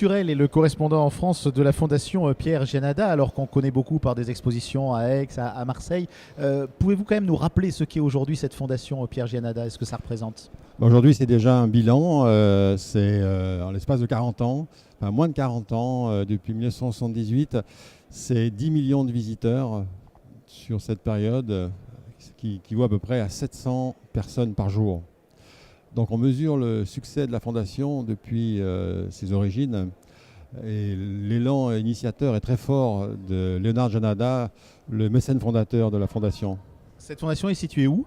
culturel et le correspondant en France de la Fondation Pierre Gianada, alors qu'on connaît beaucoup par des expositions à Aix, à Marseille. Pouvez-vous quand même nous rappeler ce qu'est aujourd'hui cette Fondation Pierre Gianada et ce que ça représente? Aujourd'hui, c'est déjà un bilan. C'est en l'espace de 40 ans, enfin moins de 40 ans, depuis 1978, c'est 10 millions de visiteurs sur cette période, qui vaut à peu près à 700 personnes par jour. Donc on mesure le succès de la Fondation depuis ses origines. Et l'élan initiateur est très fort de Léonard Gianada, le mécène fondateur de la Fondation. Cette fondation est située où?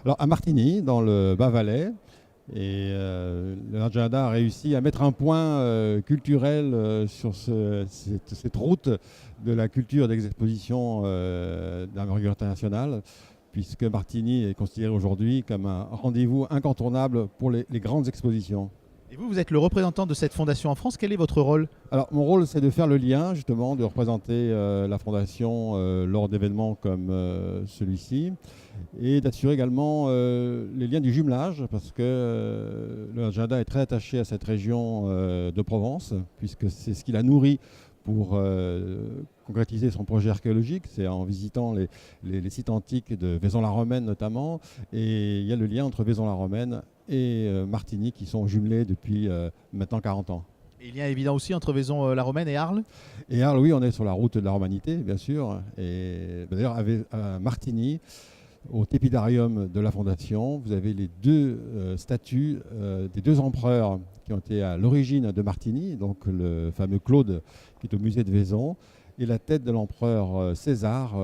Alors à Martigny, dans le Bas-Valais. Et Léonard Gianada a réussi à mettre un point culturel sur cette route de la culture d'exposition d'envergure internationale, puisque Martigny est considéré aujourd'hui comme un rendez-vous incontournable pour les grandes expositions. Et vous êtes le représentant de cette fondation en France. Quel est votre rôle? Alors mon rôle, c'est de faire le lien, justement, de représenter la Fondation lors d'événements comme celui-ci, et d'assurer également les liens du jumelage, parce que l'agenda est très attaché à cette région de Provence, puisque c'est ce qui l'a nourri pour concrétiser son projet archéologique. C'est en visitant les sites antiques de Vaison-la-Romaine notamment, et il y a le lien entre Vaison-la-Romaine et Martigny qui sont jumelés depuis maintenant 40 ans. Et il y a évident aussi entre Vaison-la-Romaine et Arles. Et Arles, oui, on est sur la route de la romanité, bien sûr. Et d'ailleurs, à Martigny, au tépidarium de la Fondation, vous avez les deux statues des deux empereurs qui ont été à l'origine de Martigny, donc le fameux Claude qui est au musée de Vaison, et la tête de l'empereur César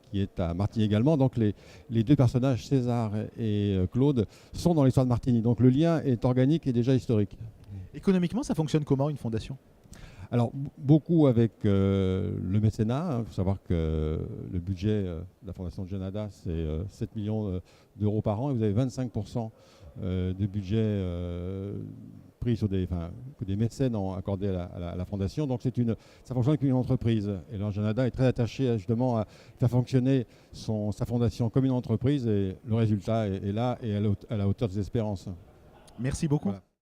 qui est à Martigny également. Donc les deux personnages, César et Claude, sont dans l'histoire de Martigny. Donc le lien est organique et déjà historique. Économiquement, ça fonctionne comment une fondation? Alors, beaucoup avec le mécénat. Il faut savoir que le budget de la Fondation Gianada, c'est 7 millions d'euros par an. Et vous avez 25% de budget pris sur que des mécènes ont accordé à la Fondation. Donc, ça fonctionne comme une entreprise. Et alors, Gianada est très attaché justement à faire fonctionner sa Fondation comme une entreprise. Et le résultat est là et à la hauteur des espérances. Merci beaucoup. Voilà.